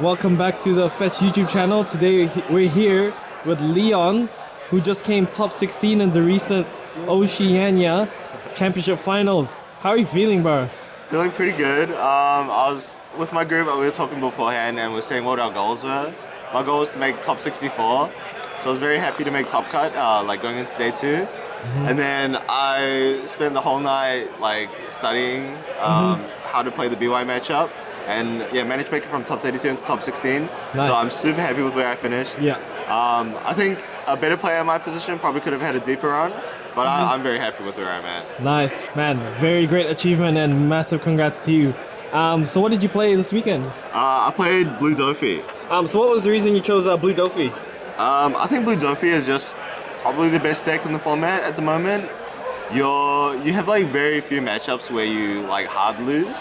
Welcome back to the Fetch YouTube channel. Today we're here with Leon, who just came top 16 in the recent Oceania Championship Finals. How are you feeling, bro? Feeling pretty good. I was with my group, we were talking beforehand and we were saying what our goals were. My goal was to make top 64, so I was very happy to make top cut, like going into day two. And then I spent the whole night like studying how to play the BY matchup, and yeah, managed to make it from top 32 into top 16. Nice. So I'm super happy with where I finished. Yeah. I think a better player in my position probably could have had a deeper run, but I'm very happy with where I'm at. Nice, man. Very great achievement and massive congrats to you. So what did you play this weekend? I played Blue Doffy. So what was the reason you chose Blue Doffy? I think Blue Doffy is just probably the best deck in the format at the moment. You have like very few matchups where you like hard lose.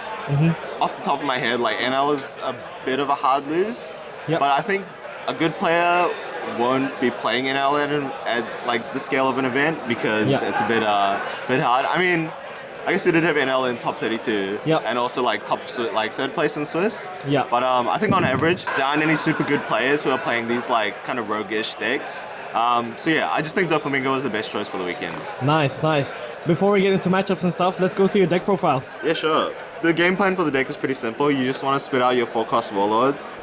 Off the top of my head, like NL is a bit of a hard lose, Yep. but I think a good player won't be playing NL at like the scale of an event because Yeah. it's a bit hard. I mean, I guess we did have NL in top 32, Yep. and also like like third place in Swiss. Yeah. But I think on average there aren't any super good players who are playing these like kind of roguish decks. So yeah, I just think Doflamingo was the best choice for the weekend. Nice, nice. Before we get into matchups and stuff, let's go through your deck profile. Yeah, sure. The game plan for the deck is pretty simple. You just want to spit out your 4-cost warlords.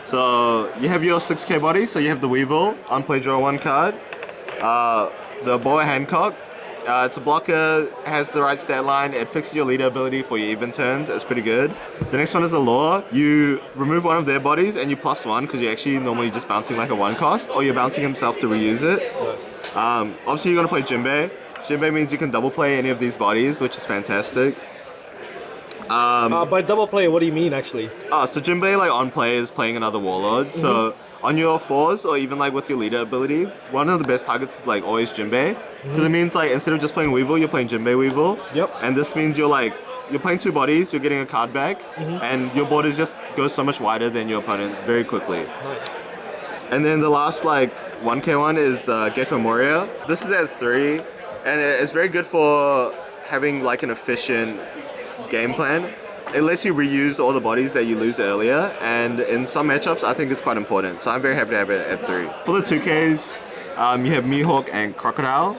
So you have your 6k body, so you have the Weevil, unplay draw 1 card. The Boa Hancock, it's a blocker, has the right stat line, it fixes your leader ability for your even turns, it's pretty good. The next one is the Lore. You remove one of their bodies and you +1 because you're actually normally just bouncing like a 1 cost, or you're bouncing himself to reuse it. Obviously you're going to play Jinbei. Jinbei means you can double play any of these bodies, which is fantastic. By double play, what do you mean actually? So Jinbei like on play is playing another warlord. So on your 4s or even like with your leader ability, one of the best targets is like always Jinbei, because it means like instead of just playing Weevil, you're playing Jinbei Weevil. Yep. And this means you're playing 2 bodies, you're getting a card back, and your board is just goes so much wider than your opponent very quickly. Nice. And then the last like 1k one is the Gecko Moria. This is at 3, and it's very good for having like an efficient game plan. It lets you reuse all the bodies that you lose earlier, and in some matchups I think it's quite important, so I'm very happy to have it at 3. For the 2Ks, you have Mihawk and Crocodile,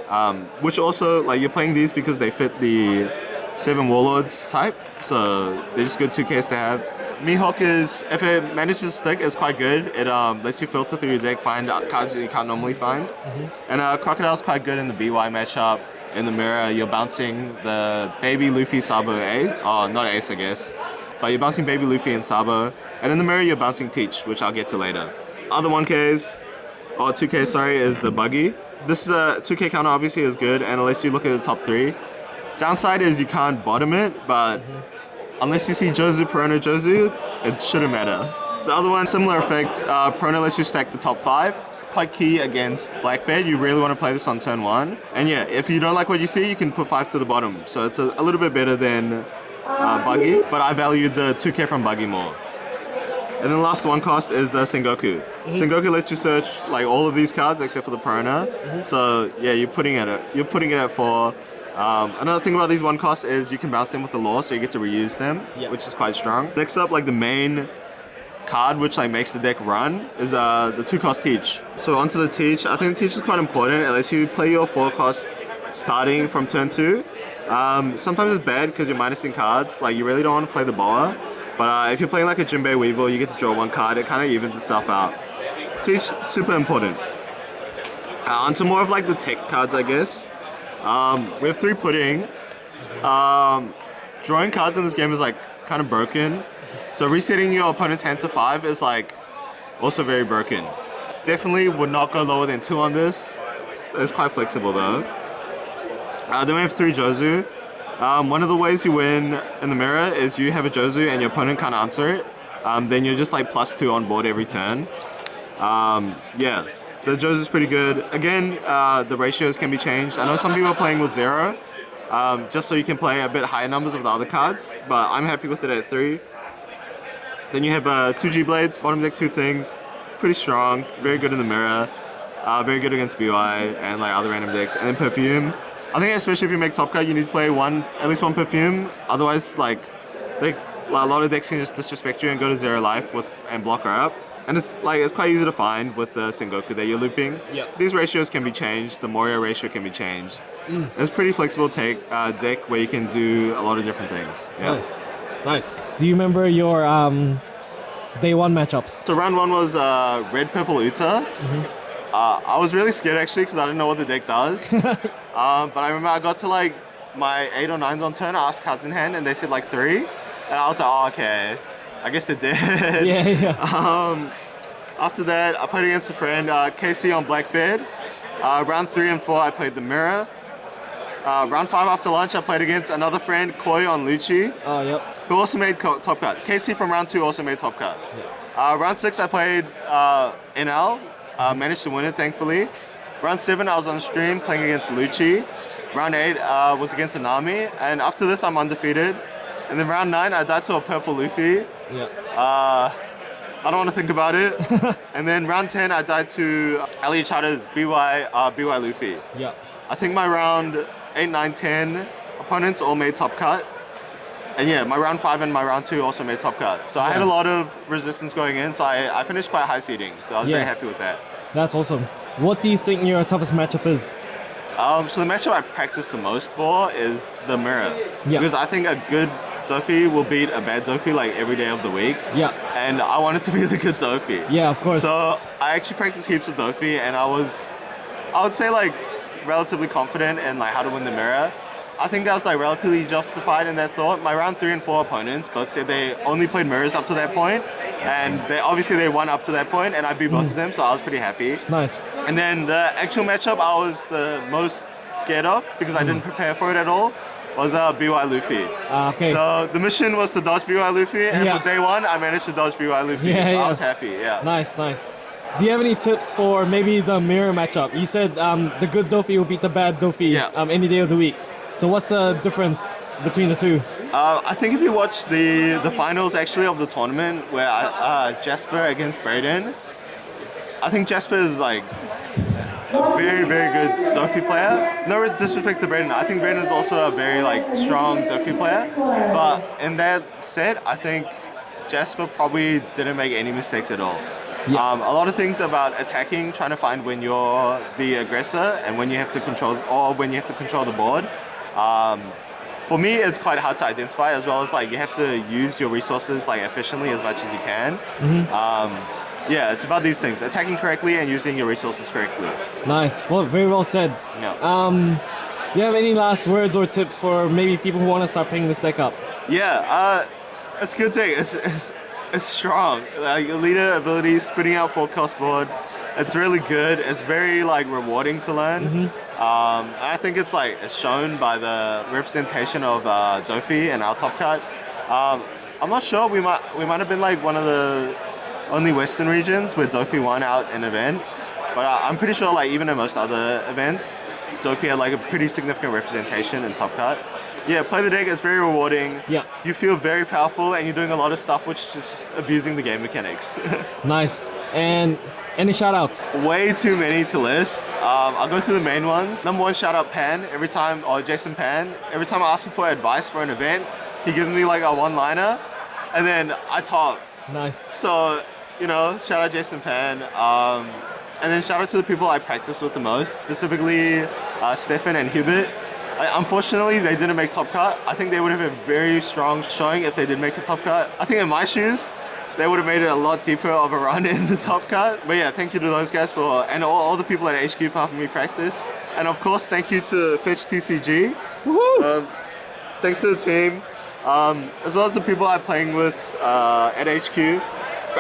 which also, like, you're playing these because they fit the 7 Warlords type, so they're just good 2Ks to have. Mihawk is, if it manages to stick, it's quite good. It lets you filter through your deck, find cards that you can't normally find. And Crocodile's quite good in the BY matchup. In the mirror, you're bouncing the Baby Luffy Sabo Ace. Oh, not Ace, I guess. But you're bouncing Baby Luffy and Sabo. And in the mirror, you're bouncing Teach, which I'll get to later. Other 1Ks, or 2K, sorry, is the Buggy. This is a 2K counter, obviously, is good, and unless you look at the top 3. Downside is you can't bottom it, but unless you see Jozu, Perona, Jozu, it shouldn't matter. The other one, similar effect, Perona lets you stack the top 5. Quite key against Blackbeard. You really want to play this on turn 1. And yeah, if you don't like what you see, you can put 5 to the bottom. So it's a little bit better than Buggy, but I value the 2k from Buggy more. And then the last 1 cost is the Sengoku. Sengoku lets you search like all of these cards except for the Perona. So yeah, you're putting it at 4. Another thing about these 1 costs is you can bounce them with the Lore, so you get to reuse them, which is quite strong. Next up, like the main card which like makes the deck run is the 2-cost Teach. So onto the Teach. I think the Teach is quite important. It lets you play your 4-cost starting from turn 2. Sometimes it's bad because you're minusing cards. Like you really don't want to play the Boa. But if you're playing like a Jinbei Weevil, you get to draw 1 card. It kind of evens itself out. Teach, super important. Onto more of like the tech cards, I guess. We have 3 Pudding. Drawing cards in this game is like kind of broken. So resetting your opponent's hand to 5 is like also very broken. Definitely would not go lower than 2 on this. It's quite flexible though. Then we have 3 Jozu. One of the ways you win in the mirror is you have a Jozu and your opponent can't answer it. Then you're just like +2 on board every turn. Yeah, the Jozu is pretty good. Again, the ratios can be changed. I know some people are playing with 0, just so you can play a bit higher numbers of the other cards, but I'm happy with it at 3. Then you have 2 G-Blades, bottom deck 2 things, pretty strong, very good in the mirror, very good against BY and like other random decks. And then Perfume, I think especially if you make top cut, you need to play at least one Perfume, otherwise like like, a lot of decks can just disrespect you and go to 0 life and block her up. And it's quite easy to find with the Sengoku that you're looping. Yeah. These ratios can be changed. The Moria ratio can be changed. It's a pretty flexible deck where you can do a lot of different things. Yeah. Nice. Do you remember your day one matchups? So round 1 was red purple Uta. I was really scared actually because I didn't know what the deck does. But I remember I got to like my 8 or 9s on turn. I asked cards in hand and they said like 3, and I was like, oh, okay. I guess they did. Yeah. After that, I played against a friend, KC on Blackbeard. Round 3 and 4, I played the Mirror. Round 5 after lunch, I played against another friend, Koi on Lucci, Oh, yep. who also made top cut. KC from round 2 also made top cut. Round 6, I played NL. Managed to win it, thankfully. Round 7, I was on stream playing against Lucci. Round 8 was against Anami. And after this, I'm undefeated. And then round 9, I died to a purple Luffy. Yeah. I don't want to think about it. And then round 10, I died to Ali Chada's BY Luffy. Yeah. I think my round 8, 9, 10 opponents all made top cut. And yeah, my round 5 and my round 2 also made top cut. So I had a lot of resistance going in, so I finished quite high seeding. So I was very happy with that. That's awesome. What do you think your toughest matchup is? So the matchup I practice the most for is the Mirror. Yeah. Because I think a good Doffy will beat a bad Doffy like every day of the week. Yeah. And I wanted to be the good Doffy. Yeah, of course. So I actually practiced heaps of Doffy, and I would say like relatively confident in like how to win the Mirror. I think that was like relatively justified in that thought. My round 3 and 4 opponents both said they only played Mirrors up to that point, and they won up to that point, and I beat both of them, so I was pretty happy. Nice. And then the actual matchup I was the most scared of, because I didn't prepare for it at all, was BY Luffy. Okay. So the mission was to dodge BY Luffy, and for day 1, I managed to dodge BY Luffy. I was happy, yeah. Nice. Do you have any tips for maybe the Mirror matchup? You said the good Doffy will beat the bad Doffy any day of the week. So what's the difference between the two? I think if you watch the finals actually of the tournament where Jasper against Brayden, I think Jasper is like a very, very good Doffy player. No disrespect to Brayden. I think Brayden is also a very like strong Doffy player. But in that set, I think Jasper probably didn't make any mistakes at all. Yeah. A lot of things about attacking, trying to find when you're the aggressor and when you have to control the board. For me, it's quite hard to identify, as well as like you have to use your resources like efficiently as much as you can. Yeah, it's about these things: attacking correctly and using your resources correctly. Nice. Well, very well said. Yeah. Do you have any last words or tips for maybe people who want to start picking this deck up? Yeah, it's a good deck. It's strong. Like your leader ability, spitting out 4-cost board. It's really good. It's very like rewarding to learn. I think it's shown by the representation of Doffy and our top cut. I'm not sure. We might have been like one of the only Western regions where Doffy won out an event, but I'm pretty sure like even in most other events, Doffy had like a pretty significant representation in top cut. Yeah, play the deck. It's very rewarding. Yeah. You feel very powerful, and you're doing a lot of stuff which is just abusing the game mechanics. Nice. And any shout outs? Way too many to list. I'll go through the main ones. Number 1, shout out Pan. Jason Pan. Every time I ask him for advice for an event, he gives me like a one-liner, and then I top. Nice. So, shout out Jason Pan. And then shout out to the people I practice with the most, specifically Stefan and Hubert. Unfortunately, they didn't make top cut. I think they would have a very strong showing if they did make a top cut. I think in my shoes, they would have made it a lot deeper of a run in the top cut. But yeah, thank you to those guys and all the people at HQ for helping me practice. And of course, thank you to Fetch TCG. Thanks to the team, as well as the people I'm playing with at HQ.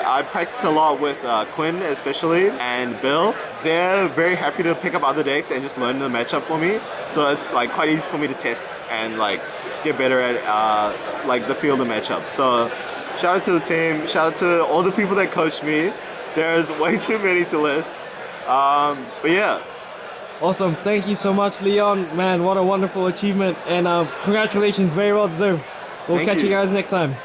I practice a lot with Quinn especially and Bill. They're very happy to pick up other decks and just learn the matchup for me. So it's like quite easy for me to test and like get better at like the field of matchup. So shout out to the team, shout out to all the people that coached me. There's way too many to list. But yeah. Awesome. Thank you so much, Leon. Man, what a wonderful achievement. And congratulations, very well deserved. We'll catch you guys next time.